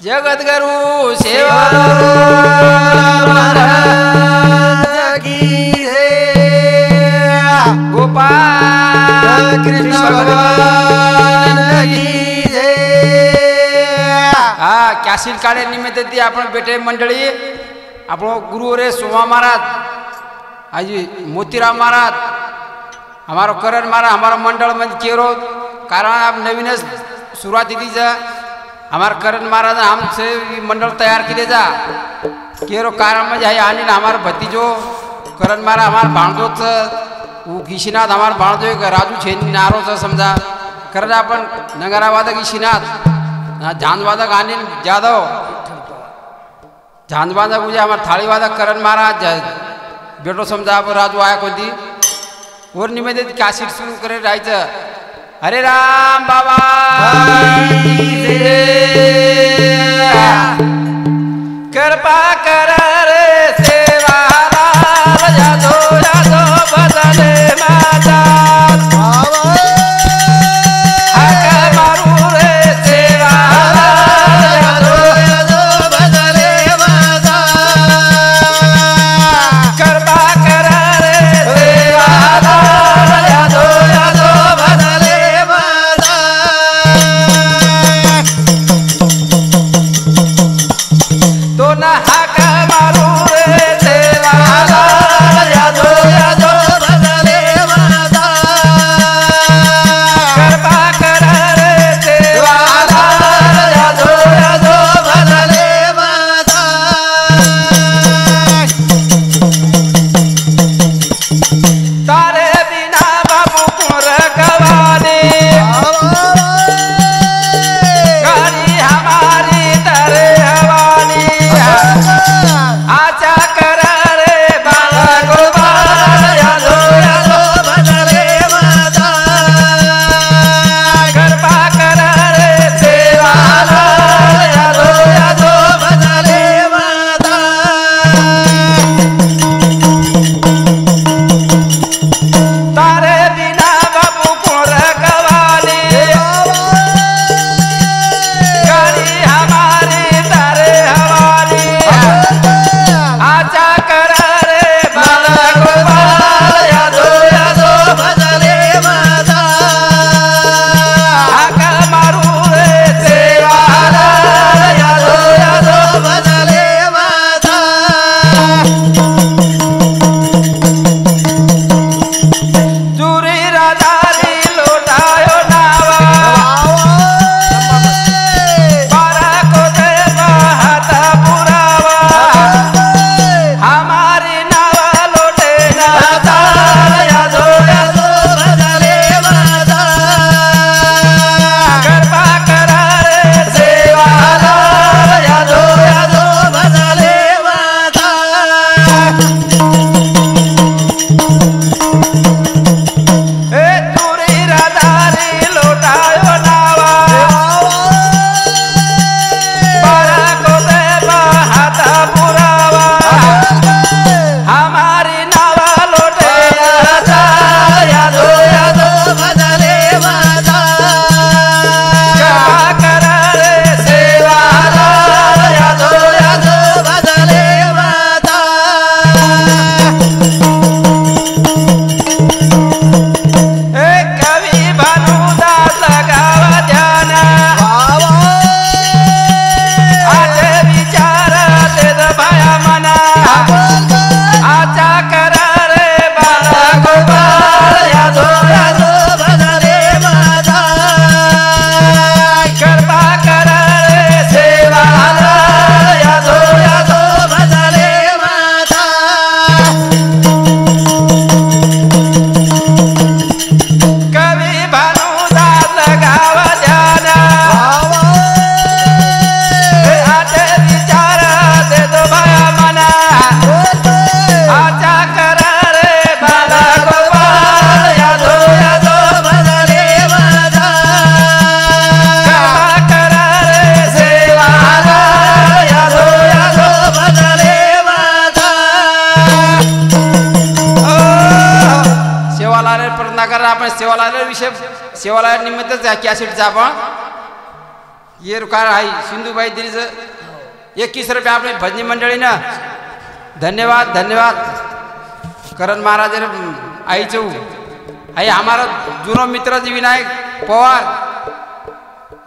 जगद्गुरु सेवा की है गोपाल कृष्ण भगवान की है। हाँ कॅसिल काढे निमित्त ती आपण बेटे मंडळी आपण गुरु रे सोमा महाराज आजी मोतीराम महाराज हमारा करण महाराज हमारा मंडळ मध्ये केरो कारण आप नवीनच सुरुवात दीजा हमारे करण महाराज हमसे मंडल तैयार किए जा केरो कारण में जाए आने हमारे भतीजो करण महाराज हमारे भाणजोच वो गिशीनाथ हमारे भाणजो एक राजू छेनी नारो से समझा करण अपन नगरावादक गिशीनाथ झांझवादक अनिल जाधव झांझवादक मुझे हमारे थालीवादक करण महाराज बेटो समझा आप राजू आया कोणती और निमित्त कॅसेट सुरू करे राहायचं। हरे राम बाबा कृपा कर रे सेवा यादो यादो बदले माता हक मारू रे सेवा यादो यादो बदले माता कृपा कर रे सेवा यादो यादो बदले तो ना हक मारू रे सेवा यादो यादो बदले माता कृपा कर रे सेवा यादो यादो बदले माता तारे बिना बाबू कुर कवानी गाड़ी हमारी तरे हवानी आचा कर रे बाला गोपाल यादो यादो बदले माता कृपा कर रे सेवा यादो यादो बदले माता तारे बिना बाबू कुर कवाली गाड़ी हमारी तारे हवाली आचा कर रे बाला गोपाल यादो यादो बदले माता हक मारू रे सेवा यादो यादो बदले माता चूरी राजारी लोटायो नावा बारा को दे हाथ पुरावा हमारी नावा लोटे नाता यादो यादो बदले माता कृपा कर रे सेवा यादो यादो बदले माता ए चूरी राजारी लोटायो नावा बारा को दे हाथ पुरावा हमारी नावा लोटे नाता यादो यादो बदले माता कृपा कर रे सेवा यादो यादो बदले माता ए कवि भानुदास लगावा ध्यान आज विचार दे भाया मना आचा कर रे बाला गोपाल यादो यादो बदले माता कृपा कर रे सेवा यादो यादो बदले माता कवि भानुदास लगावा ध्यान आज विचार दे भाया मना आचा कर रे बाला गोपाल यादो यादो बदले माता कृपा कर रे सेवा यादो यादो बदले माता सेवालाल प्रयत्न करा आपण सेवालाल विषय सेवालाल निमित्तच कॅसेटचा आपण ये रुकार आई सिंधुबाई दिरीज 21 रुपया आपली भजनी मंडळी ना धन्यवाद धन्यवाद करण महाराज आई चौ आई हमारा जुनो मित्र विनायक पवार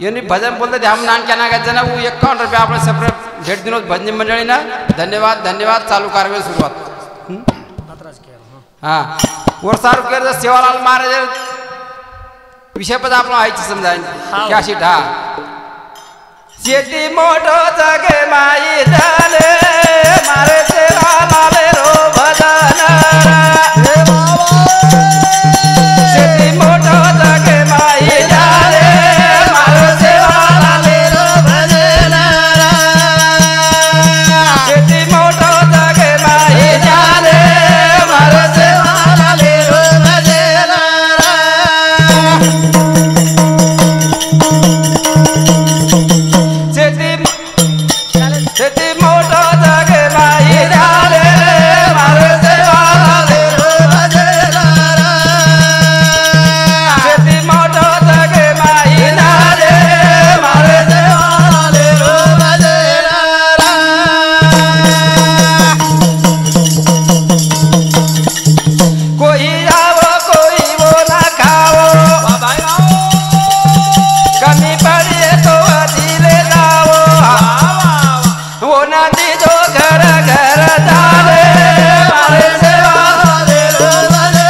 यांनी भजन बोलते हम नानक्या नागायचं ना 51 रुपया आपण सेपरेट भेट दिनो भजनी मंडळी ना धन्यवाद धन्यवाद चालू कारवाई सुरुवात हाँ वर्षा रुकर सेवालाल महाराज विषय पद आपण आईची समजायची क्या शीट हा शेती मोठो जगे माई झाले मारे सेवालाल रो भजन शेती मोठो जगे माई झाले मारे सेवालाल रो भजन शेती मोठो जगे माई झाले मारे सेवालाल रो भजन शेती मोठो जगे माई झाले मारे सेवालाल रो भजन शेती मोठो जगे माई झाले मारे सेवालाल रो भजन कोई आओ कोई वो ना खाओ कमी पड़े तो दिले लाओ वो नदी जो घर घर डाले मारे सेवालाल रो भजन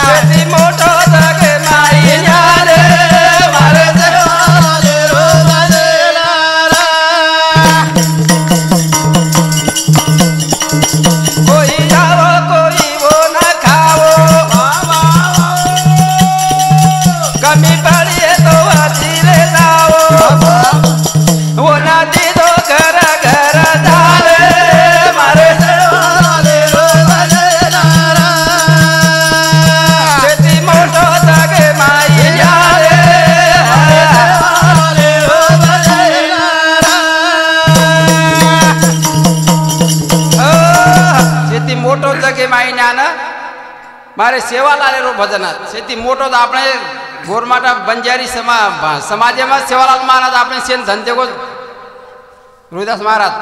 शेती मोठो जगे माई झाले मारे सेवालाल रो भजन कोई आओ कोई वो ना खाओ कमी पड़ी तो धीरे लाओ वो नदी दो घर घर डाले मारे सेवालाल रो भजन शेती मोठो जगे माई झाले मारे सेवालाल रो भजन शेती मोठो जगे माई ज्ञान मारे सेवालाल रो भजन शेती मोठो तो આપણે गोरमाटा बंजारी समाज में सेवालाल महाराज अपने सेन धंधे को रोहिदास महाराज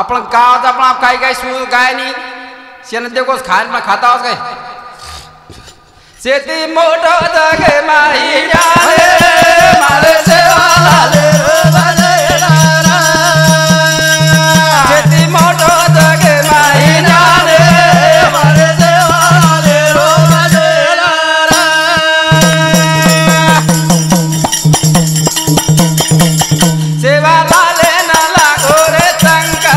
आपण गावात आपण काय काय सु गाय नहीं सेन देखो खान में खाता हो काय शेती मोठो जगे माई झाले मारे सेवालाल रो भजन शेती मोठो जगे माई झाले मारे सेवालाल रो भजन सेवालाल न लागो रे शंका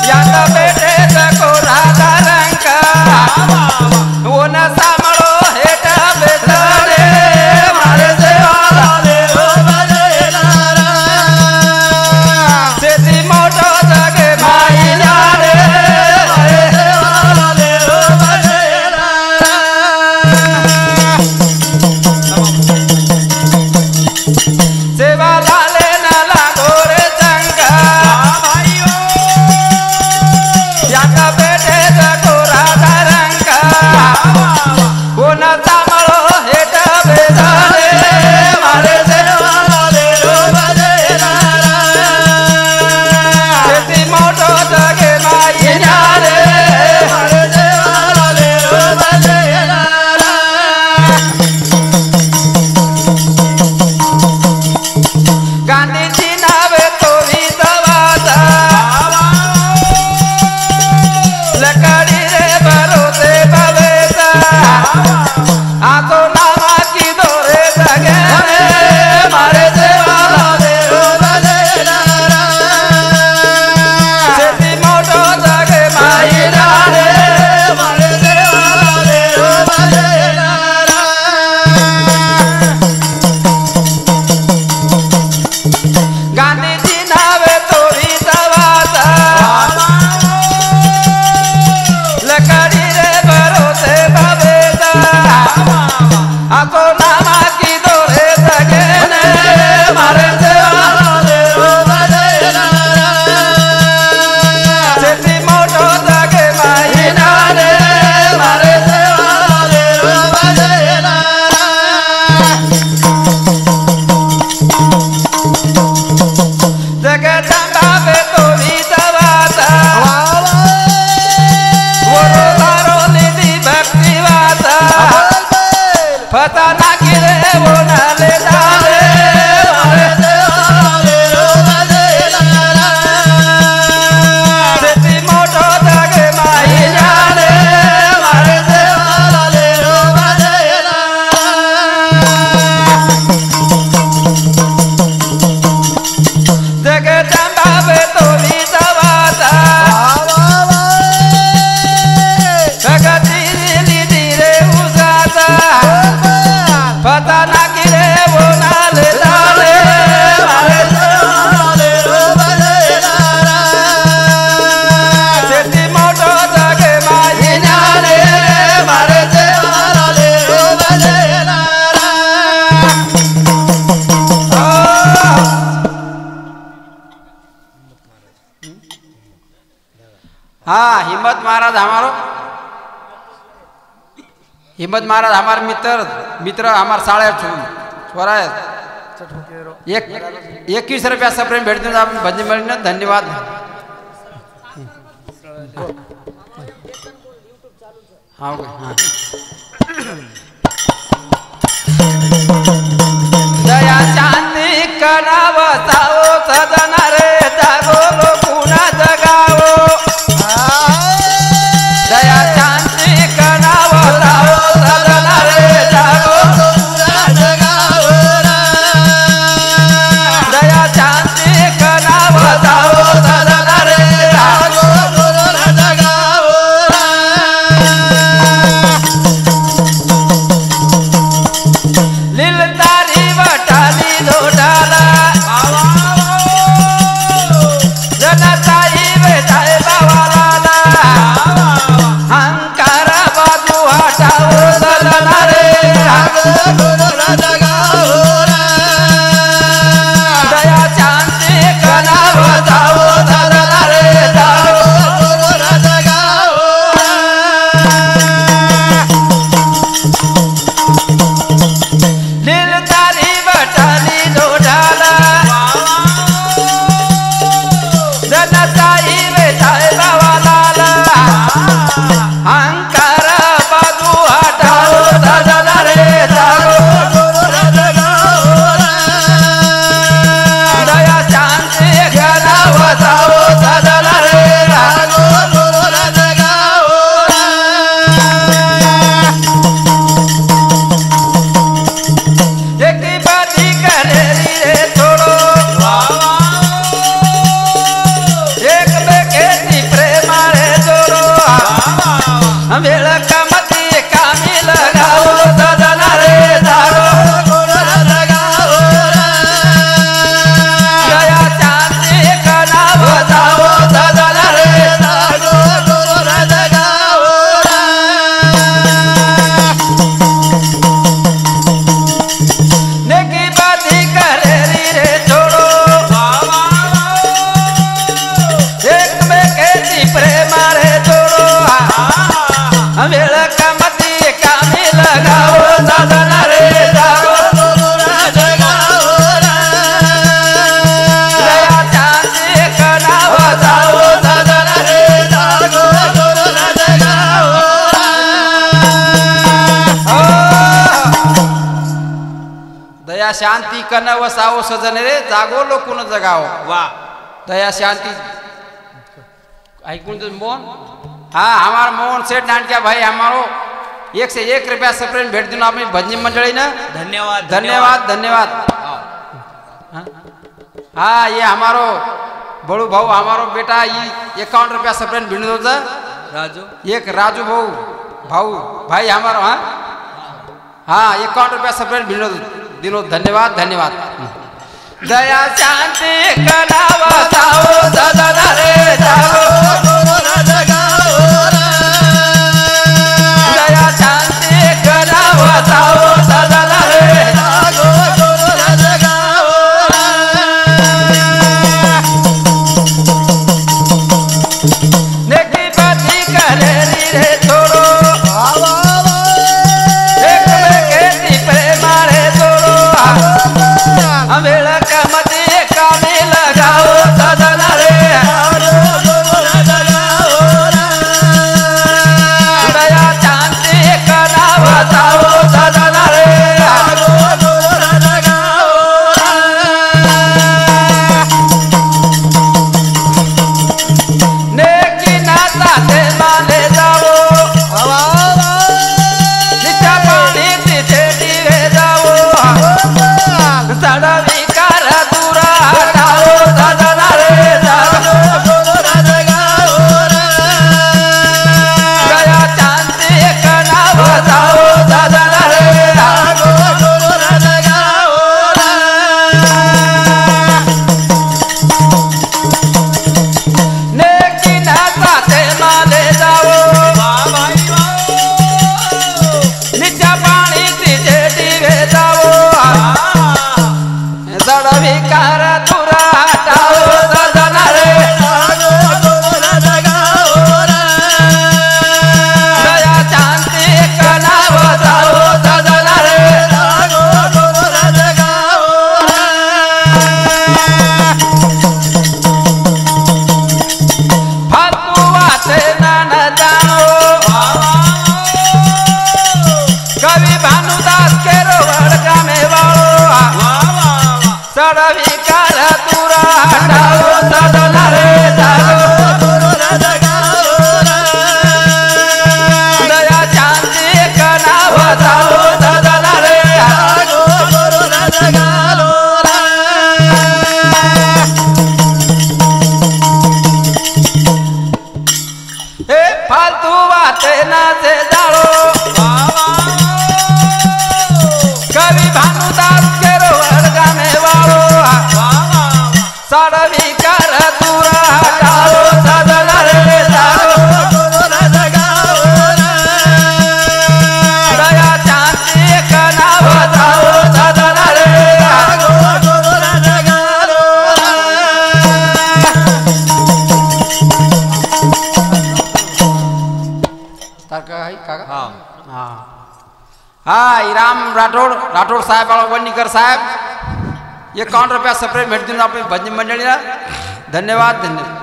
या तो बेटे को राधा रंका वो न सामड़ो हेटा बेटा रे मारे हाँ हिम्मत महाराज हमारे मित्र हमारे साढ़े छोरा है 21 रुपया सप्रेम भेट देना आप भजन मंडली ने धन्यवाद। हाँ हाँ दया शांति कनावताओ सदन रे जागो लोकुना जगाओ दया शांति कनावताओ सदन रे जागो लोकुना जगाओ दया शांति कनावताओ सदन रे जागो लोकुना जगाओ लील तारी वटाली लोडाला जनताई बेटाए बावाला हंकार बाजू हटाओ सदन रे दया शांति कनावताओ सदन रे लील तारी बटाली लोडाला जनताई बेटाए बावाला हंकार बाजू हटाओ सदन रे दया शांति कनावताओ सदन रे एक बाती करे रे छोड़ो एक बेकेती प्रेम रे जोड़ो वेळ कमती कामी लगाओ सदन रे दया शांति कनावताओ सदन रे नेकी बाती करे रे छोड़ो एक बेकेती प्रेम रे जोड़ो वेळ कमती कामी लगाओ सदन रे दया शांति कनावताओ सदन रे दया शांति कनवसाओ सजन रे जागो लोकुन जगाओ वाह दया शांति ऐकून मोहन हाँ हमारा मोहन सेठ नानकिया भाई हमारो 1 से 1 रुपया सप्रेम भेट दिनो अपनी भजनी मंडली ने धन्यवाद धन्यवाद हाँ ये हमारो बड़ू भाऊ हमारो बेटा ये 51 रुपया सप्रेम भेट दो राजू एक राजू भाई हमारो हाँ हाँ 51 रुपया सप्रेम भेट दिनो धन्यवाद दया शांति कनावताओ सदन रे दया शांति कनावताओ सदन रे नेकी बाती करे रे छोड़ो एक बेकेती प्रेम रे जोड़ो वेळ कमती कामी लगाओ सदन रे तारो सदन रे तारो गुरु जगाओ दया शांति का नाम तारो सदन रे तारो गुरु जगाओ तारका है काका हाँ हाँ हाँ इराम राठोड साहेब वणीकर साहेब 51 रुपया सेपरेट भेट देऊन आपली भजन मंडळीला धन्यवाद धन्यवाद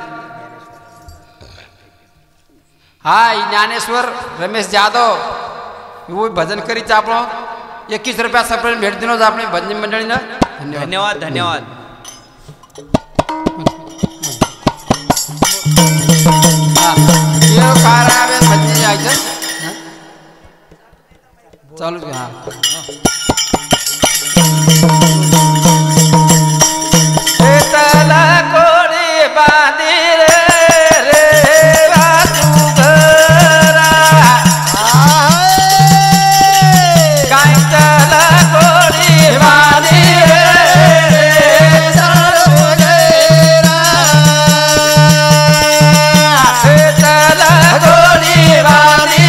हाँ ज्ञानेश्वर रमेश जाधव वो भजन करीच आप 21 रुपया सेपरेट भेट देऊन आपली भजन मंडळीला धन्यवाद धन्यवाद ये कार आवे भजन यायचं चालू हाँ तला कोडी बांधी रे वासुगरा काय तला कोडी बांधी रे तला कोडी बांधी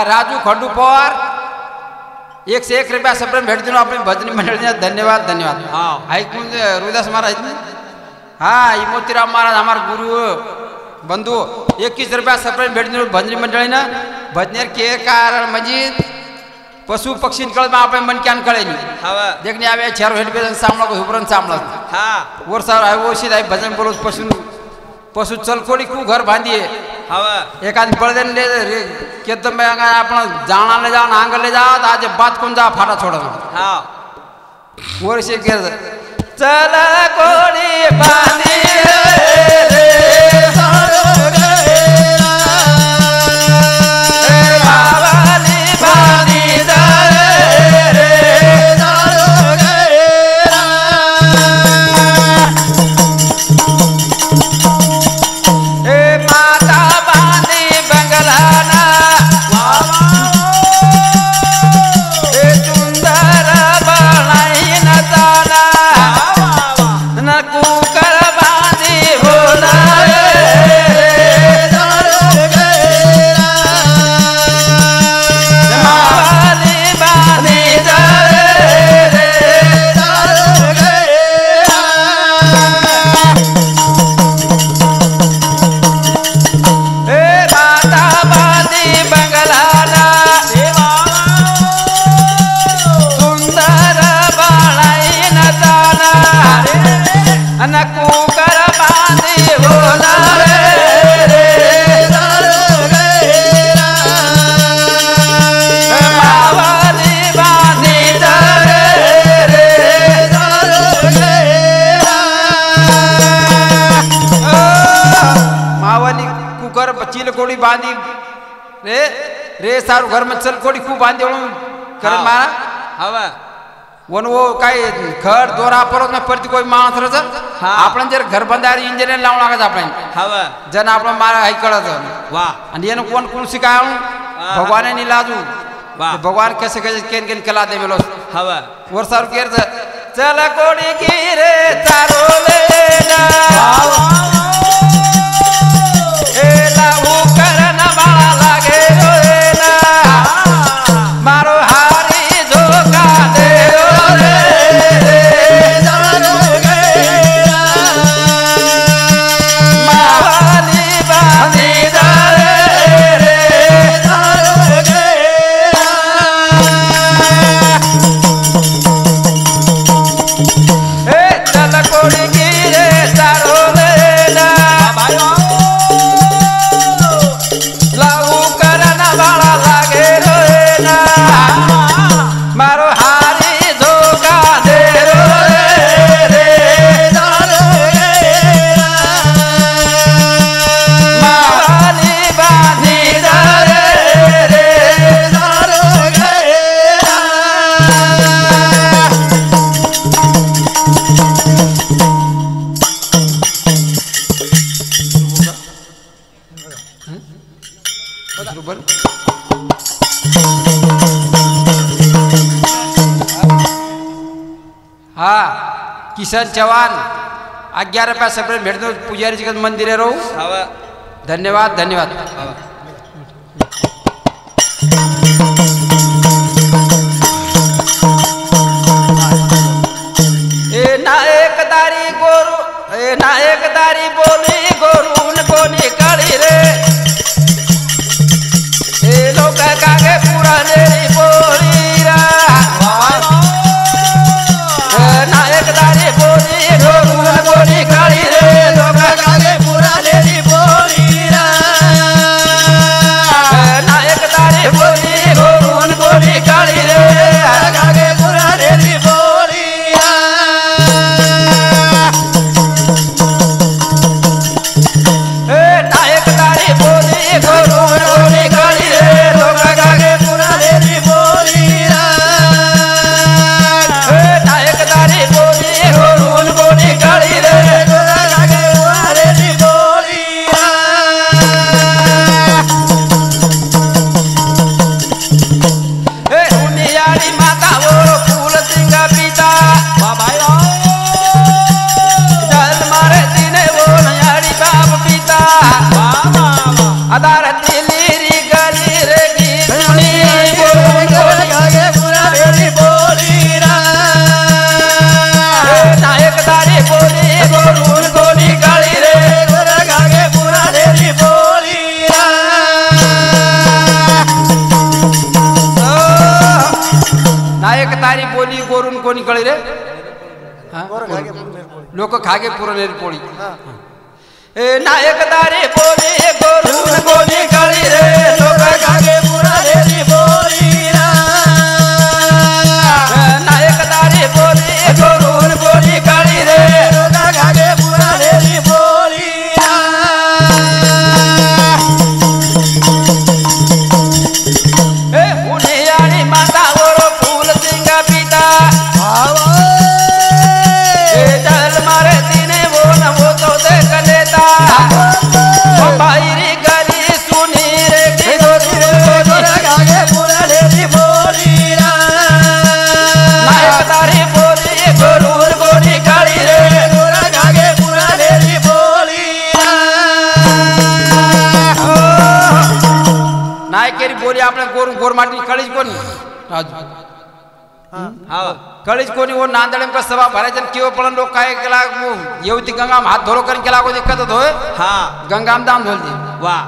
राजू खंडू पवार 101 रुपया सेपरेट भेट देऊन आपली भजनी मंडळीला धन्यवाद धन्यवाद हाँ ऐकून रोहिदास महाराज हाँ ये मोतीराम महाराज हमारे गुरु बंधु 21 रुपया सेपरेट भेट देऊन भजनी मंडळीला भजनेर के कारण मजीद पशु पक्षी कळ में आपे मन क्यान कळे नहीं देखने आवे चार हेड पे सामला को उपरन सामला हाँ वर्षा है वो सीधा भजन बोलो पशु चलकोड़ी को घर बांधिए एक आदमी पड़ देने ले केतन में अपना जाना ले जाओ आंगल ले जाओ आज बात कौन जा फाटा छोड़ हाँ वो से के चल कोड़ी बांधी रे बावाली बांधी रे चिलकोड़ी बांधी रे रे सारू घर में चल कोडी खूप बांधे कर मारा हवा वन वो काय घर दोरा परत न परती कोई माणस रच आपण जर घर बंदार इंजिनियर लावून लागत आपण हवा जन आपण मारा हाय कळत वाह आणि यानं कोण कोण शिकायू भगवान ने लाजू वाह भगवान कैसे कैसे केन केन कला दे मेलो हवा वर सारू केर चल कोडी गिरे तारो लेना ए लाऊ करन बाळा लागे रोना मारो हारी धोका दे किशन चव्हाण 11 रुपया सेपरेट भेटतो पुजारी जी मंदिर रो धन्यवाद धन्यवाद ए नायक दारी गोरू ए नायक दारी बोली गोरून कोणी काढी रे ए लोक कागे पुरा नेरी बोली रा नायक दारी बोली गोरून कोणी काढी रे लोक कागे पुरा नेरी बोली रा नायक दारी बोली गोरून कोणी काढी रे कागे पुरा नेरी बोली नायक दारी बोली गोरून कोणी काढी रे लोक कागे पुरा नेरी बोली नायक दारी बोली गोरून कोणी काढी रे लोक कागे पुरा नेरी बोली उनियारी माता वो फूल सिंगा पिता जल मारे दिने वो नयारी बाप पिता अदार दिलीरी गली रे गीतनी बोल कागे पुरा नेरी बोली रा नायक दारी बोली गोरून कोणी काढी रे लोक कागे पुरा नेरी बोली नायक तारी बोली गोरून कोणी कळी रे लोक खागे पुरलेली पोळी ए नायक तारी बोली गोरून कोणी कळी रे लोक खागे पुरलेली बोली नायक तारी बोली गोरून कोणी कळी रे लोक खागे पुरलेली बोली ए उनियारी माता वो फूल सिंगा पिता जल मारे दिने वो न वो तो देख लेता बाहरी गली सुनी रे कागे पुरा नेरी बोली नायक तारी बोली गोरून कोणी काढी रे लोक कागे पुरा नेरी बोली नायकेरी बोली आपल्या गोरून गोरमाटी कळीच कोणी राजू कळीच कोणी वो नांदेड़ का सभा भरायचं किंवा पण लोक काय केला येवती गंगाम हात धरो करून केला को दिक्कत होय गंगाम दाम धोलती वाह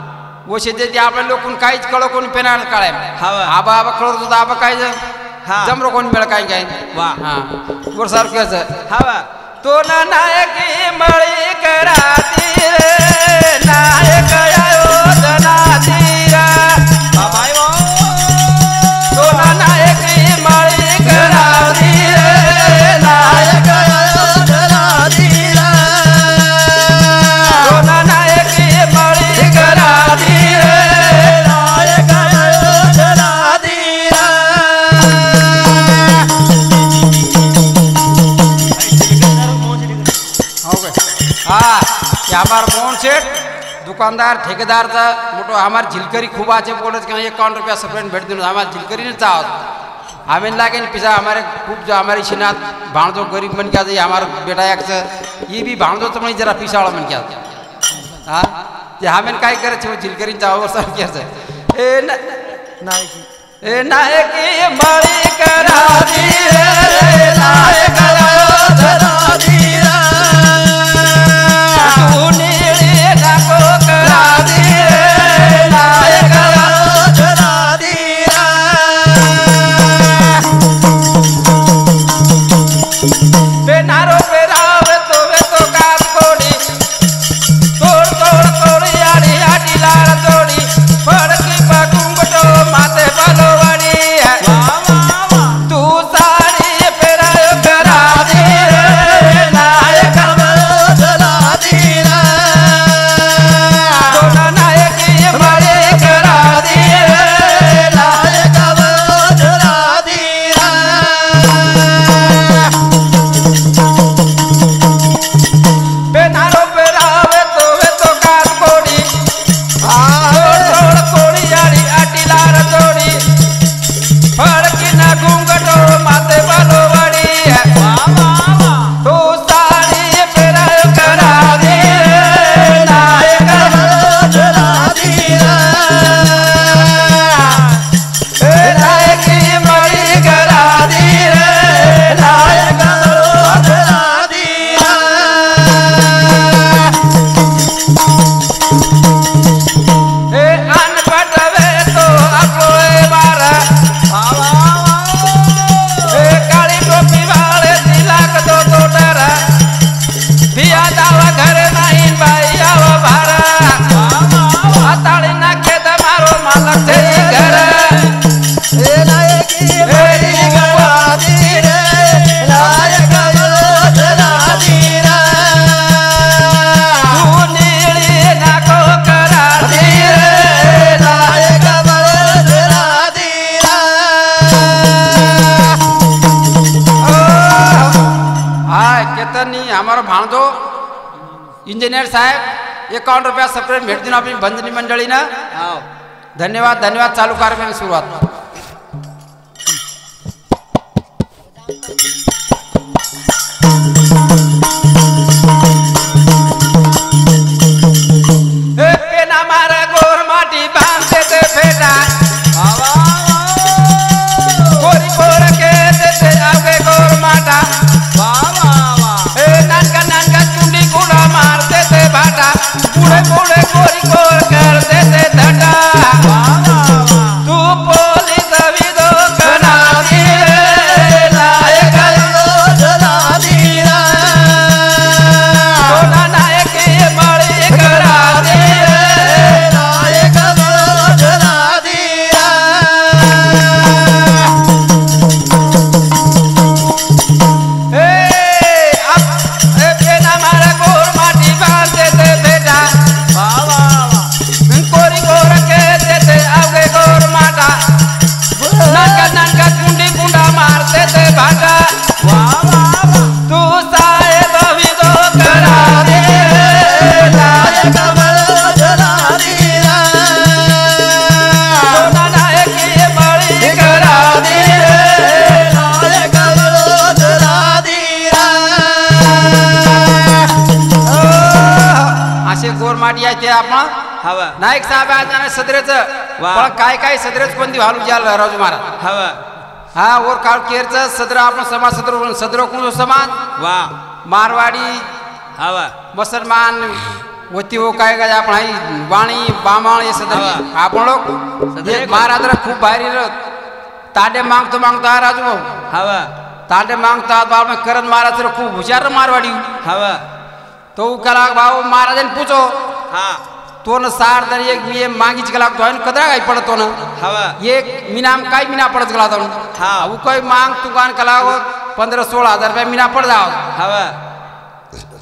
वो शेते ते आपल्या लोकून काहीच कळो कोणी पेनाळ काळे आबा आबा कळत होता आबा काय जमरो कोणी मेळ काय काय वाह वर सारखं हवा तो ना नायकी मळी कराती रे नायक आयोजनाती रा बाबाई वो तो ना नायकी मळी कराती रे नायक आयोजनाती रा तो ना नायकी मळी कराती रे नायक शेठ दुकानदार ठेकेदारचा मोठो आम्हाला झिलकरी खूप आचे बोलत की 51 रुपया सपरेट भेट देऊन आम्हाला झिलकरीनेच आहोत आम्ही लागे पिसा हमारे खूप जो हमारे शिनात भाणजो गरीब मन क्या हमारा बेटा एक ये भी भाणजो तो जरा पिसा वाला मन क्या हाँ ते हमें काय करे झिलकरी चावल सब क्या ए नायक बड़ी करा दी नायक करा दी हमारा भाणजो इंजिनियर साहेब 51 रुपया सपरेट भेट देना अपनी बंधनी मंडली ना धन्यवाद धन्यवाद चालू कार्यक्रम सुरुवात नायक साहेब आज सदरेच काय काय सदरेच कोणती घालू ज्या राजू महाराज हा और काल केरच सदर आपण समाज सदर सदर कोण समाज वा मारवाडी हवा मुसलमान होती हो काय काय आपण हाई वाणी बामाळ हे सदर आपण लोक महाराज खूप बाहेर ताडे मागतो मागतो राजू भाऊ हवा ताडे मागतो बाबा करण महाराज खूप हुशार मारवाडी हवा तो कला भाऊ महाराजांनी पूछो हा तो न सार दर एक मी मागीच गेला तो कदरा काय पडतो ना हवा एक मीनाम काय मीना पडत गेला तो हा वो कोई मांग दुकान कला 15-16 हजार रुपये मीना पड़ जाओ हवा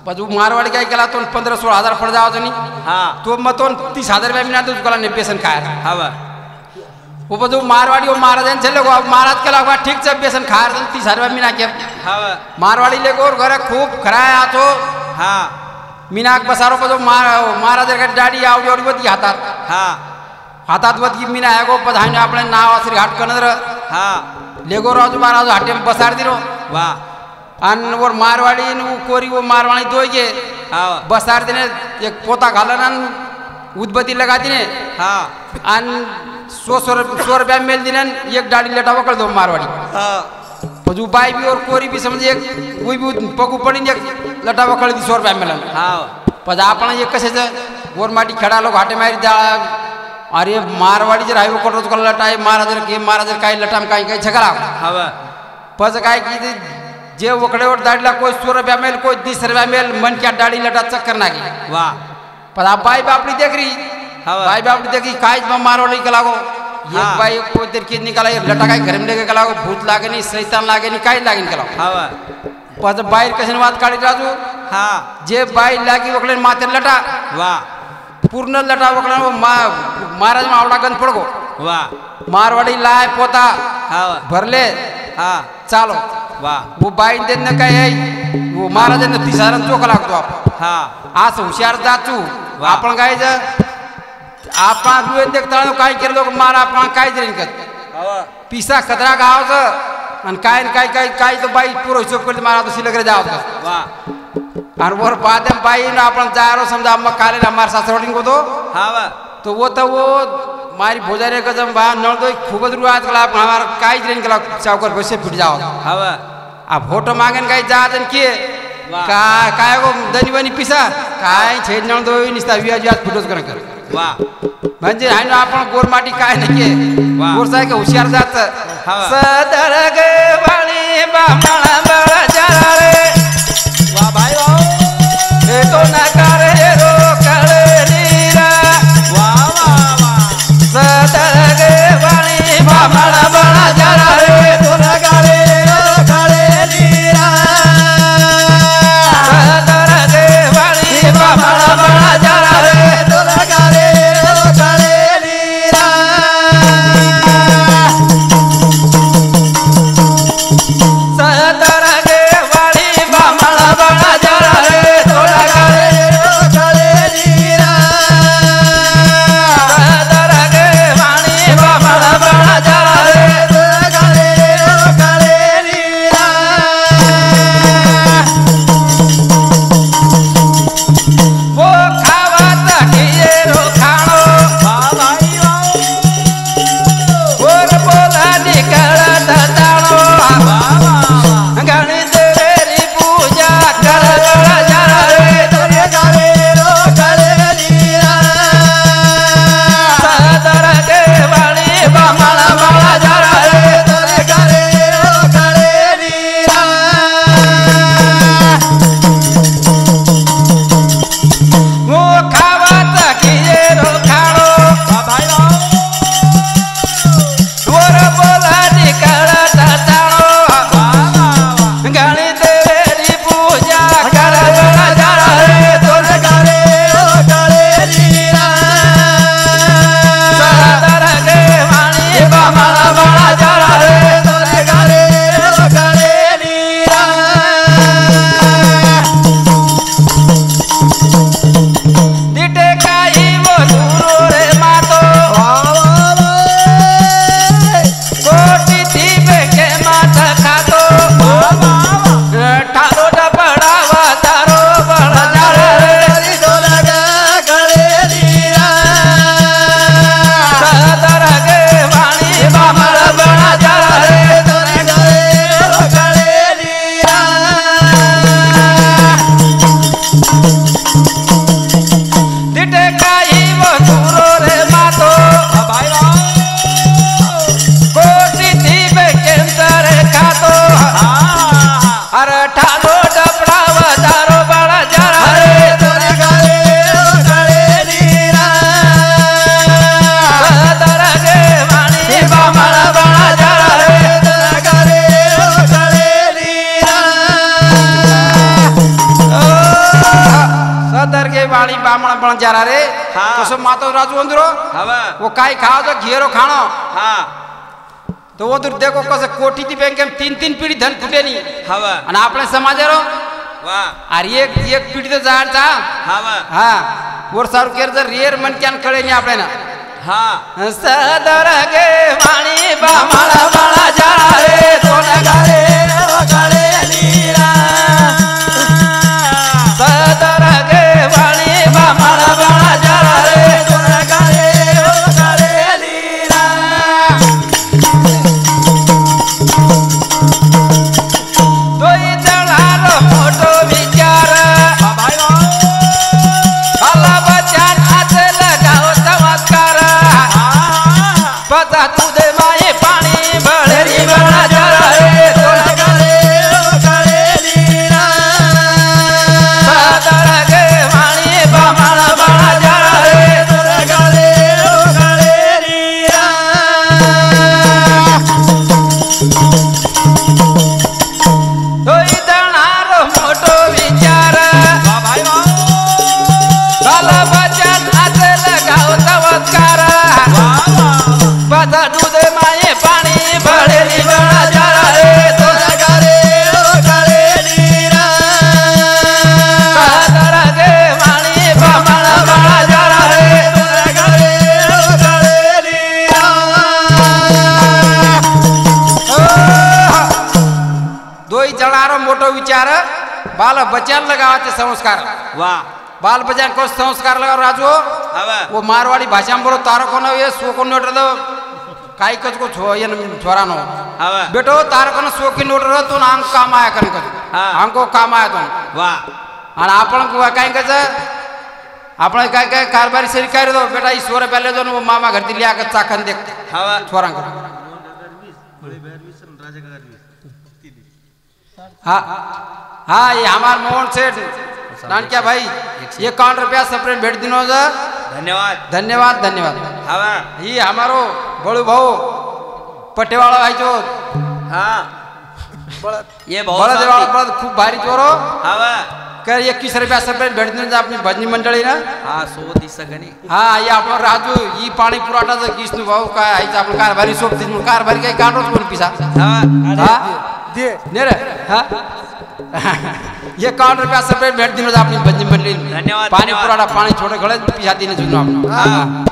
बजू मारवाड़ी काय केला तो 15-16 हजार पड़ जाओ नहीं हाँ तो मत 30 हजार रुपये मीना तो कला ने बेसन खाया हवा वो बजू मारवाड़ी वो महाराज चले गो महाराज कला हुआ ठीक से बेसन खाया 30 हजार रुपये मीना के हवा मारवाड़ी ले गोर घर खूब खराया तो हाँ मीनाक बसारो पदो महाराज डाडी आवडी आवडी वती हातात हा हातात वती मीना आगो पधाने आपले नाव असरी हाट कनर हा लेगो राजू महाराज हाटे बसार दिरो वा अन वर मारवाडी न कोरी वो मारवाडी दोगे हा बसार दिने एक पोता घालन उदबत्ती लगा दिने हा अन 100 रुपया मेल दिने एक डाडी लटा वकल दो मारवाडी हा पजू बाई भी और कोरी भी समझे एक कोई भी पगू पड़ी एक लटा वकल दी 100 रुपया मिलन हा पज आपण एक कसे वर माटी खेडा लोग हाटे मारी जा अरे मारवाडी जर हायवे कोटरो तो लटा महाराज काय लटा में काय झगड़ा हवा पज काय की जे वकडेवर दाडीला कोई 100 रुपया मेल कोई 20 रुपया मेल मन क्या दाडी लटा चक्कर नागी वाह पर आप बाई बापड़ी देख रही बाई बापड़ी देखी काय मारवाड़ी के लागो एक बाई कोई देर की निकाला लटा काय घर में लेके गलागो भूत लागे नहीं शैतान लागे नहीं काय लागे निकला हवा पज बाई कशन बात काढी राजू हा जे बाई लागी वकले माते लटा वाह पूर्ण लटा वकला महाराज में आवडा गंज पडगो वाह मारवाड़ी लाय पोता हवा भरले हा चालो वाह वो बाई देन काय है वो महाराज ने तिसारन चोक लागतो आप हा आज हुशार जाचू आपण काय ज आपण रुए देखता काय केलो मार आपण काय जरीन कर हवा पिसा खतरा गावच आणि काय तो बाई पुरो हिशोब करते मारा तो शिलगरे जावत वाह आणि वर बाद बाई ना आपण जारो समजा अम्मा काले हमार सासरोडिंग को हवा तो वो मारी भोजारे गजम बा नळ दो खूबच रुआत कला हमार काय जरीन कला चौकर बसे फुट जाओ हवा अब फोटो मांगन काय जात के काय गो दनी बनी पिसा काय छेद नळ दो निस्ता वियाज फुटोच कर वाह म्हणजे हाय ना आपण गोरमाटी काय नके गोरसाय के हुशार जात सदर गे वाली बामणा बळा जाळे वाह भाई वाह हे तो ना करे रो करे नीरा वाह वाह वाह सदर गे वाली बामणा बळा जाळे तो ना करे रो करे नीरा सदर गे वाली बामणा बळा जाळे तो ना करे रो करे नीरा सदर गे वाली बामणा बळा जाळे थोडा करे रो करे नीरा सदर गे वाली बामणा बळा जाळे तो ना करे रो करे नीरा वो खावत किए रो खाणो वाह भाई वाह और बोला निकलत ताणो वाह वाह गणित री पूजा कर बड़ा जाळे तो ना करे रो करे नीरा सदर गे वाली बामणा बळा जाळे तो ना करे रो करे नीरा वो खावत किए रो खाणो वाह भाई वाह और बोला निकलत ताणो वाह वाह गणित री पूजा कर बड़ा जाळे तो ना करे रो करे नीरा सदर गे वाली बामणा बळा जाळे तो ना करे रो करे नीरा दिटे काही वो दूरो रे मातो कोटी थी बेके मात खातो ठालो डबड़ावा तारो बड़ा जाळे सदर गे वाली बामणा बळा जाळे दिटे काही वो दूरो रे मातो कोटी थी बेके तरे खातो अरे ठालो डबड़ावा तारो बड़ा जाळे सदर गे वाली बामणा बळा जाळे सदर गे वाली बामणा बळा जाळे हाँ। तो सब मातो राजू अंदरो वो काय खाओ तो घेरो खाणो तो वो दूर देखो कसं कोटी ती बँकेम 3 पीढी धन फुटे नाही आणि आपल्या समाजारो वाह अरे एक पिढी तर जायचा हा वा हा वर सारू केर जर रेर मनक्यान कळे नाही आपल्याला हा सदर गे वाणी बामाळा बाळा जा रे तोंड गाळे गळे नीरा सदर गे वाणी बामाळा बाळा जा रे गळे नीरा तोई जळार मोठो विचार आला बचान हात लगाव चमत्कार पता तू दे माये पाणी बळरी बळा जा रे तोंड गळे नीरा सदर गे वाणी बामाळा बाळा जा रे गळे नीरा तोई जळार मोठो विचार आला बचान हात लगाव चमत्कार पता तू दे माये पाणी बळरी बळा जा रे तोंड गळे नीरा सदर गे वाणी बामाळा बाळा जा रे गळे नीरा दोई जणारो मोठो विचार बाल बचान लगावाचे संस्कार वाह बाल बचान को संस्कार लगा राजू हवा वो मारवाड़ी भाषा में बोलो तारो को न ये सो को नोट दो काई कच को छो ये छोरा नो हवा बेटो तारो को न सो की नोट रहो तो आंग काम आया कर हाँ। हमको काम आया तो वाह और आपण को काय कच आपण काय काय कारभारी सरी काय दो बेटा ईश्वर पहले जो वो मामा घर दिलिया के चाखन देख हवा छोरा को हाँ हाँ ये हमार मोहन सेठ नानक्या भाई ये 51 रुपया सेपरेट भेट दिनो जा धन्यवाद धन्यवाद धन्यवाद हवा ये हमारो बड़ू भाऊ पटेवाला भाई जो हाँ ये बहुत बड़ा देवाला साथी। बड़ा खूब भारी चोरो हवा कर 21 रुपया सेपरेट भेट दिनो जा अपनी भजनी मंडली ना हाँ 100 दिसकनी हाँ ये आपण राजू ये पाणी पुराटा जा किसनु भाऊ काय आईचा आपण कारभारी सोप दिन कारभारी काय काढोच कोण पिसा हवा हाँ दे ने रे हाँ ये 51 रुपया सेपरेट भेट दिनो जा अपनी भजनी मंडली धन्यवाद, पाणी धन्यवाद। पुराटा पाणी छोटे गळे पिसा दिने जुनो आपण हाँ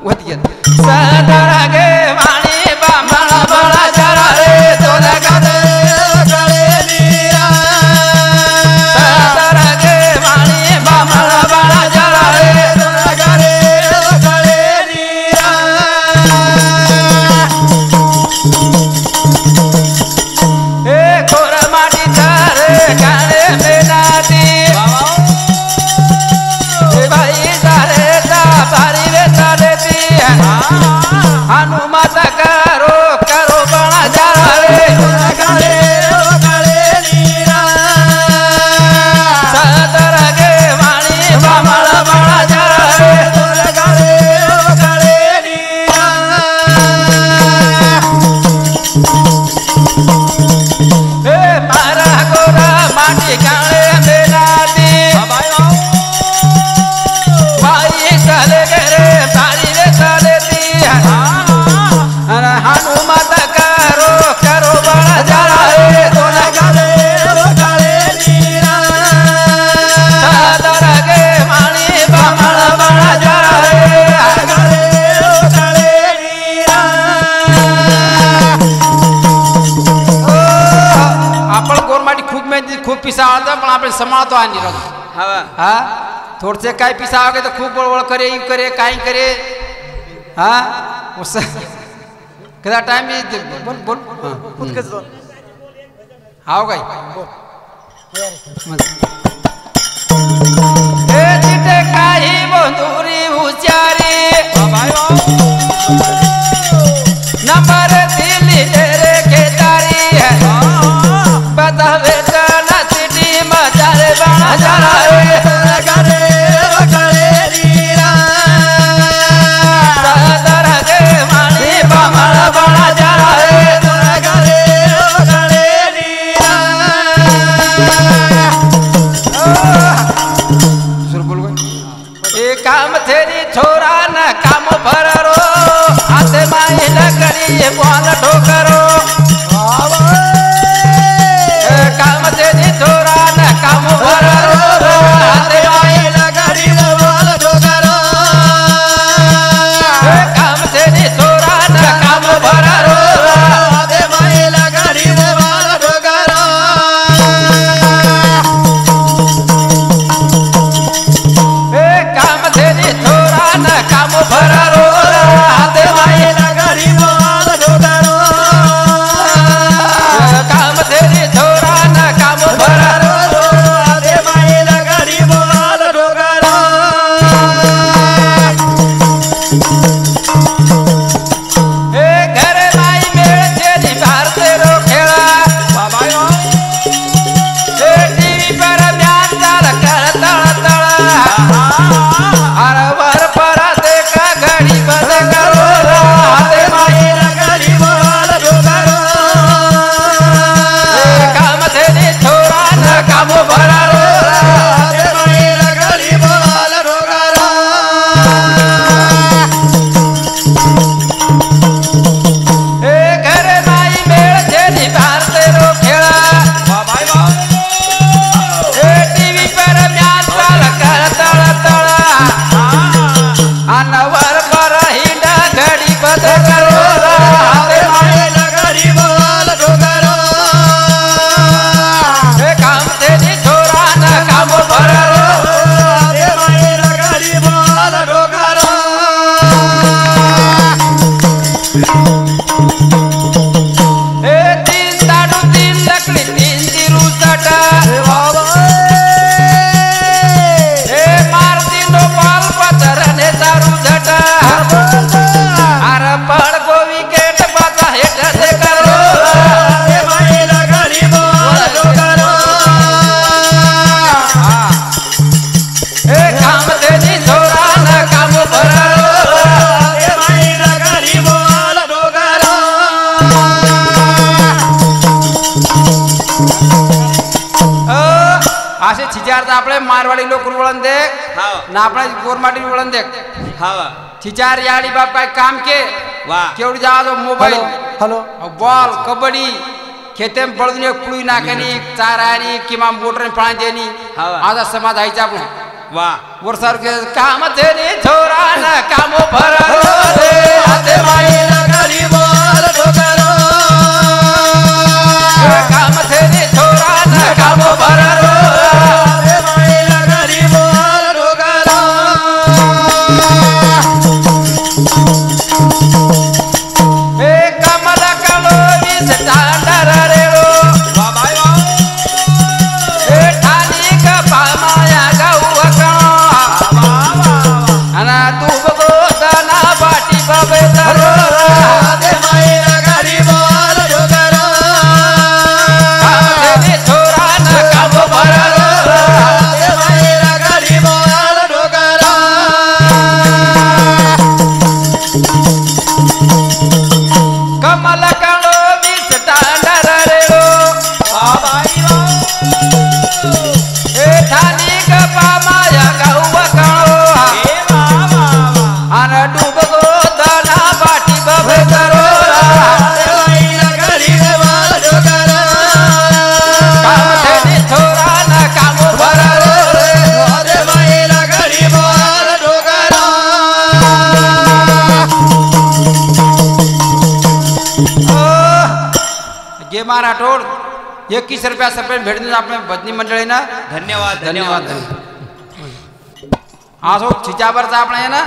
वतिया सदर गे वाणी बामाळा बाळा जा रे तोंड गळे नीरा सदर गे वाणी बामाळा बाळा जा रे गळे नीरा ए खोर माटी धरे गाणे बेनाती ए भाई दारे दा बारी रे चालेती हनुमत करो करो बड़ा जा रे गळे नीरा सदर गे वाणी बामाळा बाळा जा रे गळे नीरा ए मारा गोरा माटी गाणे बेनाती भाई चले रे बारी रे चालेती अरे हनुमत करो करो बड़ा जा रे गळे नीरा सदर गे वाणी बामाळा बाळा जा रे गळे नीरा आपण गोरमाटी खूप मेहनती खूप पिसा आवडतं पण आपण सांभाळतो आणि राहतो हवा हा थोडसे काय पिसा आगे तो खूप बळबळ करे यू करे काय करे हा उस कदा टाइम बोल बोल हाव काय ए तिथे काही बंधुरी उचारी नंबर दिली रे केदारी बता बेटा सिटी मजारे बना जा रे गळे नीरा सदर गे वाणी बामाळा बाळा जा रे गळे नीरा सुर बोल गए ए काम માનવર પર હિંડા ઘડી બદ કરો હાથે માય નગરી બોલ ઢોકરો એ કામ તેની છોરા ના કામ ભરો હાથે માય નગરી બોલ ઢોકરો એ તીન તાડું તીન લકડી તીન તીરું સટા એ મારતી નો પાલ પથર ને તારું જટા આર પડ ગોવી કેટ પાછા હેઠ સે કરો હાથે માય નગરી બોલ ઢોકરો એ કામ તેની છોરા ના કામ ભરો હાથે માય નગરી બોલ ઢોકરો असे छिचार આપણે મારવાડી લોકો વળન દેખ હા ના આપણે ગોરમાટી વળન દેખ હા छिचार याडी बाप काय काम के વાહ केवढी जातो मोबाईल हॅलो बॉल कबड्डी खेतेम पळून एक पुळी नाकनी चारानी किंवा मोटर पाणी देनी हा. आता समाज आयचा आपण વાહ वरसार काम तेनी छोरा ना काम भरा रे हाते माई નગરી બોલ ઢોકરો काम तेनी छोरा ना काम भरा હાથે માય નગરી બોલ ઢોકરો ए कमल कलो विस चांदर रेलो વાહ ભાઈ વાહ ए ठाणी का पामाया गाऊ अका વાહ વાહ अना तू बगो दाना बाटी बाबे धरो હાથે માય નગરી બોલ ઢોકરો काम तेनी छोरा ना काम भरा હાથે માય નગરી બોલ ઢોકરો कमल कलो विस चांदर रेलो વાહ ભાઈ વાહ ए ठाणी का पामाया गाऊ अका એ વાહ વાહ વાહ अना तू बगो दाना बाटी बाबे धरो હાથે માય નગરી બોલ ઢોકરો काम तेनी छोरा ना काम भरा હાથે માય નગરી બોલ ઢોકરો गे मारा टोळ 21 रुपया सपेन भेटून आपण भजनी मंडळीना ધન્યવાદ धन्यवाद ધન્યવાદ आसो छिचावरचा आपण आहे ना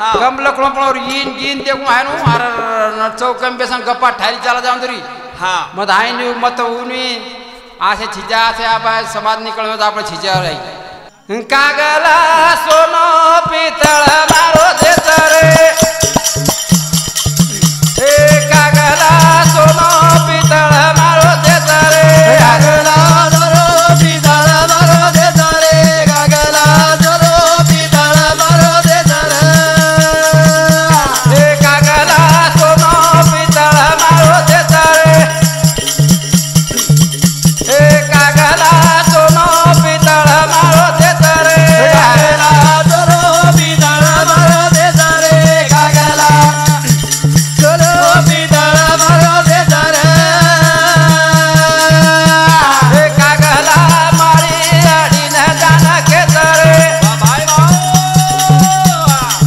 हा. कम लखलो पण येईन गीन ते आहे नु अर चौकम बेसन गप्पा ठारी चाला जाऊन तरी હા मत आहे नु मत उनी आसे छिचा से आप समाज निकळवे आपण छिचावर आहे कागला सोनो पितळ मारो देत रे ए कागला सोनो पितळ मारो देत रे કાગલા દરો પીતળ મારો દે તારે કાગલા દરો પીતળ મારો દે તારે ए कागला सोनो पितळ मारो देत रे ए कागला सोनो पितळ मारो देत रे કાગલા દરો પીતળ મારો દે તારે કાગલા દરો પીતળ મારો દે તારે ए कागला मारी अडीन जान घेत रे વાહ ભાઈ વાહ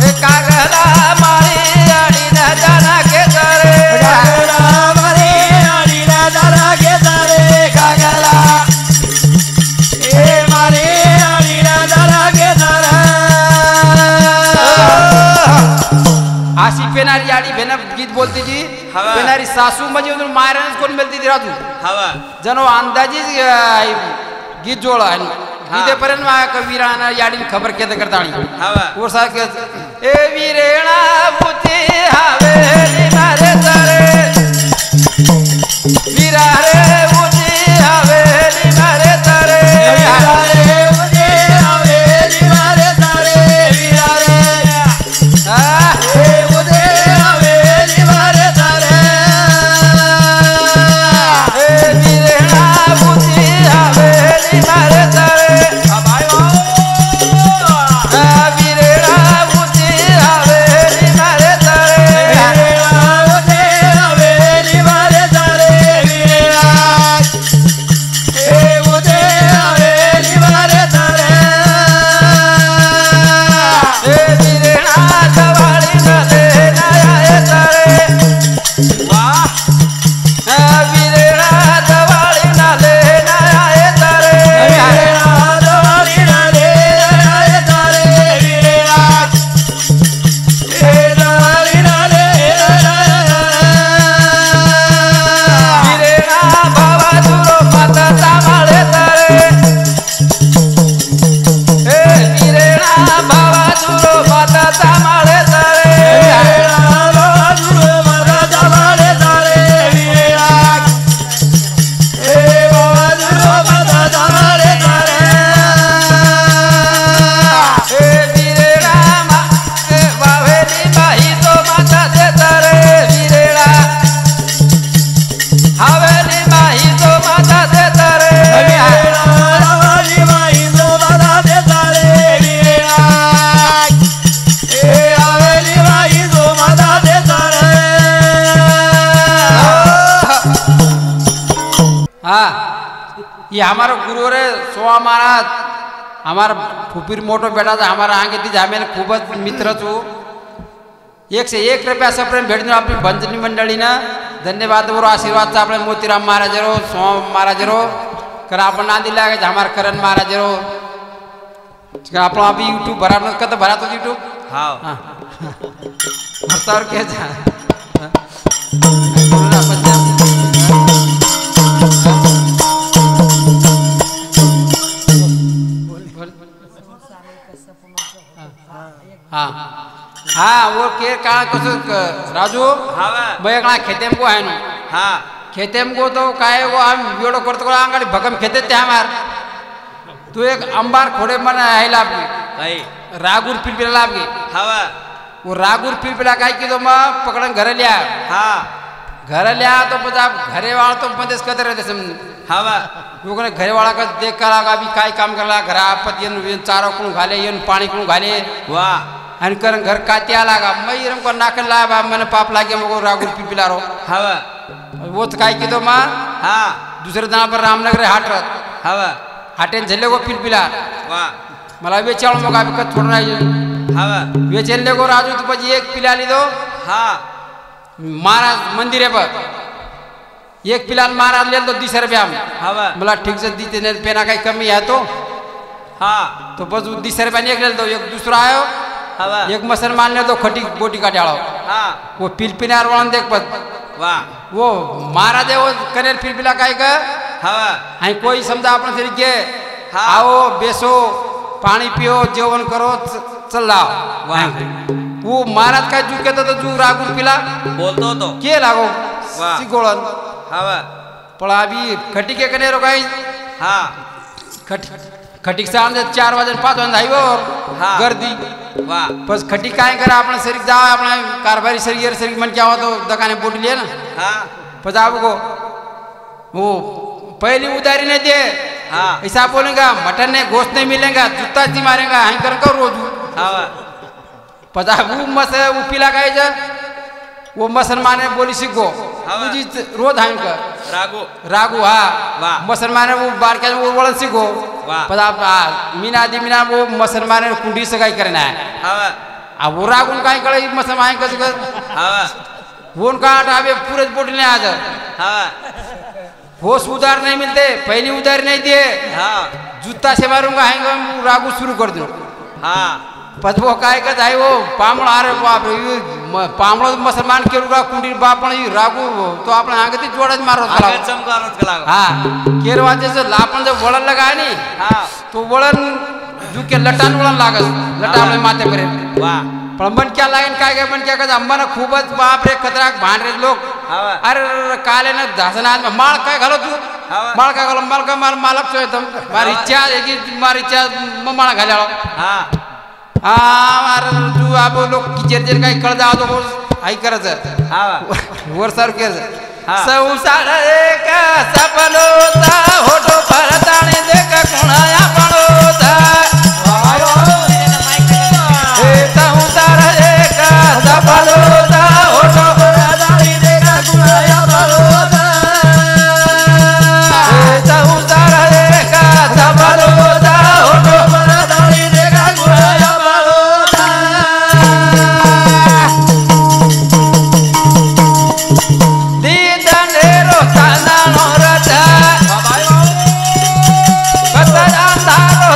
ए कागला मारी अडीन जान घेत रे કાગલા મારે આડીના દારા કે તારે કાગલા એ મારે આડીના દારા કે તારા अशी पेनारी आडी भेन गीत बोलते जी हवा. पेनारी सासू म्हणजे उधर मायरानच कोण मिळते ती राहतो हवा जणू अंदाजी गीत जोळ आहे गीतेपर्यंत कवीराना याडीन खबर केद करताणी हवा वर सारखे ए वीरेणा भूती हवेली मारे तारे वीरा रे भूती हवेली मारे तारे રે ઉજે હવેલી મારે તારે વીરા રે આ, એ ઉજે હવેલી મારે તારે ए वीरेणा भूती हवेली मारे तारे આ ભાઈ વાહ वीरेणा भूती हवेली मारे तारे ઉજે હવેલી મારે તારે વીરા એ ઉજે હવેલી મારે તારે ए वीरेणा जवा ये हमारा गुरु रे सोवा महाराज हमारा फुफीर मोठो बेटा था हमारा आगे ती आम्ही खूपच मित्र छू 101 रुपया सप्रेम भेटून आपली भंजनी मंडळीनं धन्यवाद बरो आशीर्वाद આપણે મોતીરામ મહારાજરો સોમ મહારાજરો कर आपण नांदी लागे हमारा करण મહારાજરો આપણો આપી YouTube ભરાનો કત ભરાતો YouTube હા ભરતાર કે જા हाँ हाँ वो के का कसं राजू हाँ बयकणा खेतेम को आहे ना हाँ खेतेम को तो काय वो आम वेडो करतो को अंगाडी भगम खेते ते हमार तू एक अंबार खोडे मन आहे लाभगे काय रागुर पिलपिला लाभगे हाँ वो रागुर पिलपिला काय की तो मग पकडन घर लिया हाँ घर लिया तो पता घरे वाला तो मध्येच कदर रहते सम हाँ वो कने घरे वाला का देख कर आगा भी काय काम करला घरा आपत येन चारो कोण घाले येन पाणी कोण घाले वाह आणि करन घर कात्या लागा मैरम को नाकन ला बा मन पाप लागे मगो रागुर पिलपिला रो हाँ वो तो काय की तो मां हाँ दुसरे दाना पर रामनगर हाट रत हाँ हाटेन झल्ले को पिलपिला वाह मला वेचाळो मग आम्ही कत थोडं नाही हाँ वेचेले को राजू तो પછી एक पिला લીધો हाँ महाराज मंदिर है पर एक पिलान महाराज ले तो 20 रुपया में हाँ मला ठीक से दीते ने पेना काही कमी है तो हाँ तो बस 20 रुपया ने एक ले दो एक दूसरा आयो हाँ एक मुसलमान ले तो खटी बोटी का डालो हाँ वो पिलपिनार वाला देख पर वाह वो महाराज है वो कनेर पिलपिला काय का हाँ हाई कोई समझा अपन तरीके हाँ। आओ बेसो पानी पियो जेवण करो चल लाओ वाह वो महाराज काय जू के तो जू रागुर पिला बोलतो तो के लागो वाह। सिगोळन हाँ पण अभी खटी के कनेरो काय हाँ खटी सांजे 4 वाजन 5 वाजन आईवर हाँ। गर्दी वाह बस खटी काय करा आपण सरी जाव आपण कारभारी सरी सरी मन क्या हो तो दुकाने बोटी ले ना हाँ पजाब को वो पहली उधारी नहीं दे हाँ ऐसा बोलेगा मटन नहीं गोश्त नहीं मिलेगा जूता जी मारेगा हाई कर रोज हाँ पजाब वो मस वो पिला का जा वो मुसलमान बोली सीखो हाँ। मुझे रोज हाई कर रागू रागू हाँ वाह। मुसलमान वो बार के वो वलन सीखो वाह। पजाब मीना दी मीना वो मुसलमान कुंडी से काय करना है हाँ अब वो रागुन काय करे मुसलमान कस कर हाँ वो उनका आटावे पूरे बोट ले आ जा हाँ होश उधार नहीं मिलते पहली उधार नहीं दिए हाँ जूता से मारूंगा आएंगे रागू शुरू कर दो हाँ पदबो काय का जाए वो पामड़ आ रहे बाप रे पामड़ो मुसलमान के रुगा कुंडी बाप ने रागू तो आपने आगे ती जोड़ज मारो आगे चमकारत कलागो हाँ केरवाजे से लापन जब वळन लगा नी हाँ तो वळन जू के लटान वळन लागस लटा आपले माथे पर वाह पण मन क्या लागेन काय काय मन क्या का अंबाना खूपच बाप रे खतराक भांड रे लोक हाँ अरे काले ना धासनात माळ काय घालो तू हाँ। माळ काय घालो माल का माल मालक छो एकदम मारी इच्छा है कि मारी इच्छा माळा घालाळो हाँ हाँ मारे तू आप लोग किचर जर काही कळ जाव तो आई करायचं हाँ वर सर के हाँ। संसार एक सपनोता होठो परताणे देख कोणाया पणोता हे संसार एक सपनोता होठो परताणे देख कोणाया पणोता हे संसार एक सपनोता होठो परताणे देख कोणाया पणोता दीदनेरो तानानो रता बतरांधारो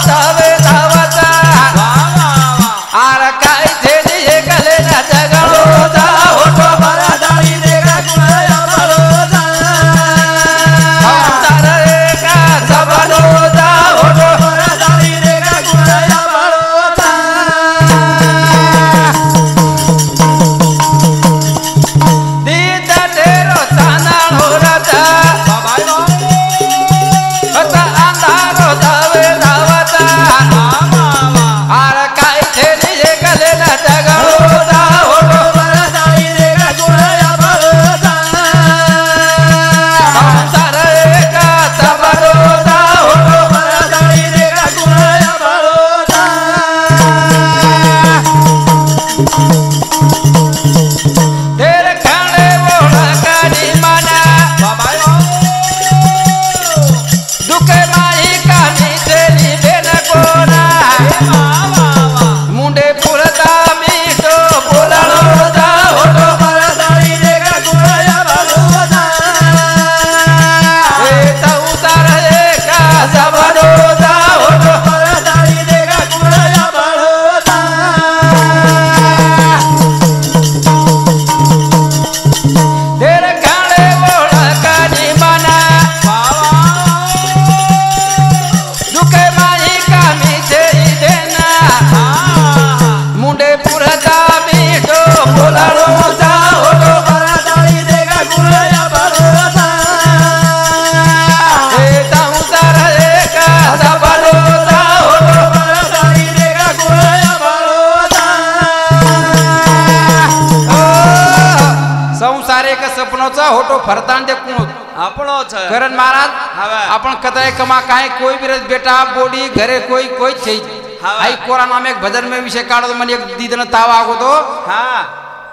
एक सपनोचा होतो फरतान दे कुणूत આપણો છે करण महाराज હવે. अपन कतरे कमा काहे कोई भी रस बेटा बोडी घरे कोई चीज હવે. आई कोरा नाम एक भजन में विषय काढो तो मन एक दीदन ताव आगो હા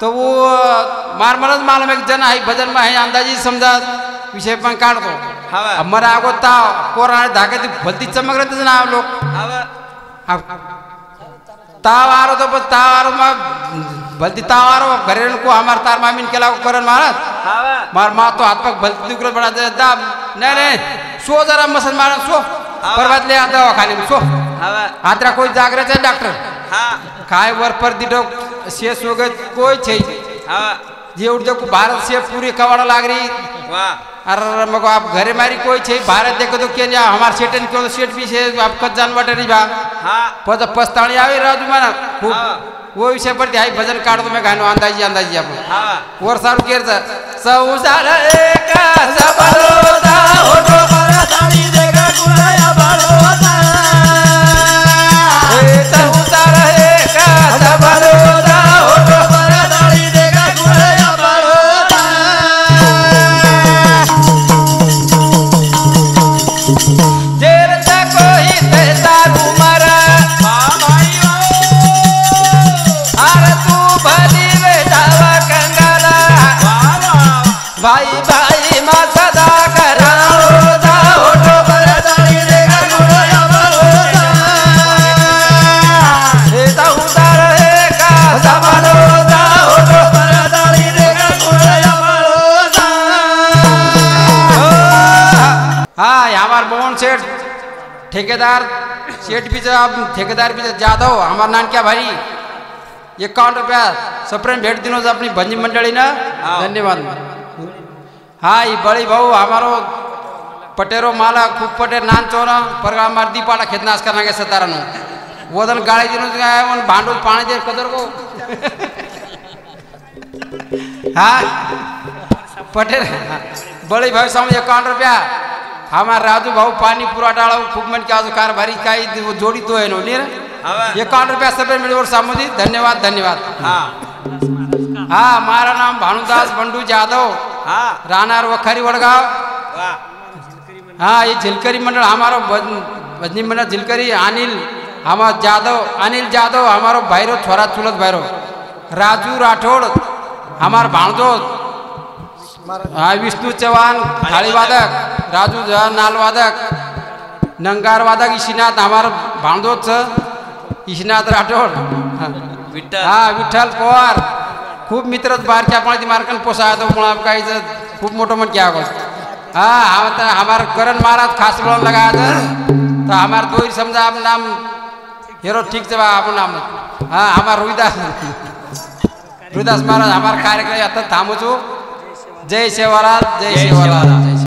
तो वो मारमरज मालूम एक जन आई भजन में है अंदाजी समझा विषय पण काढतो હવે. हमारा आगो ताव कोरा धागे ती भलती चमक रहते ना लोग હવે अब ताव आरो तो बस ताव आरो में भलती ताव आरो घरे को हमार तार मामीन केला को करण महाराज હવે मार माँ तो हाथ पग भलती दुकरत बड़ा दे दाब नहीं सो जरा मसन मारा सो परवात ले आता हो खाने में सो હવે आत्रा कोई जागृत है डॉक्टर હા काय वर पर दिटो शेष हो गए कोई छे હવે ये उठ जो भारत से पूरी कवाड़ा लाग रही વાહ अरे मको आप घरे मारी कोई छे भारत देखो तो क्या जा हमार सेटन क्यों तो सेट भी से आप कत जान बटरी बा હા पद पस्ताणी आवे राजू माना खूब હા वो विषय पर आई भजन काढ तो मैं गानो अंदाजी आपण હા वर सारू केरचा संसार एक सबरोदा होतो પરતાળી દેખા ગુણાયા બાળોતા ए संसार एक सबरोदा होतो પરતાળી દેખા ગુણાયા બાળોતા जेर तको ही ते तारू मरा વાહ ભાઈ વાહ अरे तू भली बेटावा कंगाला વાહ વાહ भाई भाई मा सदा कराओ दा होतो પરતાળી દેખા ગુણાયા બાળોતા ए संसार एक सबरोदा होतो પરતાળી દેખા ગુણાયા બાળોતા हाँ हमार मोहन सेठ ठेकेदार सेठ भी अब ठेकेदार भी जाधव हमार नान क्या भाई 51 सप्रेम भेट दिनों अपनी भंजी मंडली ना हाँ। धन्यवाद हाँ ये बड़ी भाऊ हमारो पटेरो माला खूब पटेर नान चोना पर हमार दीपाला खेतनाश करना के सतारा नो वो दिन गाड़ी दिनों भांडो पानी दे कदर को हाँ पटेर बड़ी भाई समझ 51 हमार राजू भाऊ पानी पूरा डालो खूब मन क्या कार भारी काई वो जोड़ी तो है नो नहीं હવે 51 सब मिले और सामुदी धन्यवाद धन्यवाद હા हाँ हमारा नाम भानुदास बंडू जादव હા रानार वखारी वड़गांव વાહ हाँ ये झिलकरी मंडल हमारो भजनी मंडल झिलकरी अनिल हमार अनिल जादव हमारो भाईरो छोरा चुलत भाईरो राजू राठौड़ हमार भाणदो हाँ विष्णु चौहान थाली वादक राजू नाल वादक नंगार वादक ईशीनाथ हमार भाणदोच ईशीनाथ राठौड़ વિઠ્ઠલ हाँ विठ्ठल पवार खूप मित्रच बारक्या पण मार्कन पोसा तो मुळा काही खूप मोठं मन क्या गो हाँ हमार करण महाराज खास बोलने लगा तो हमार दो ही समझा आप नाम हेरो ठीक से आप नाम हाँ हमार रोहिदास महाराज हमार कार्यक्रम आता थांबू जय सेवालाल जय सेवालाल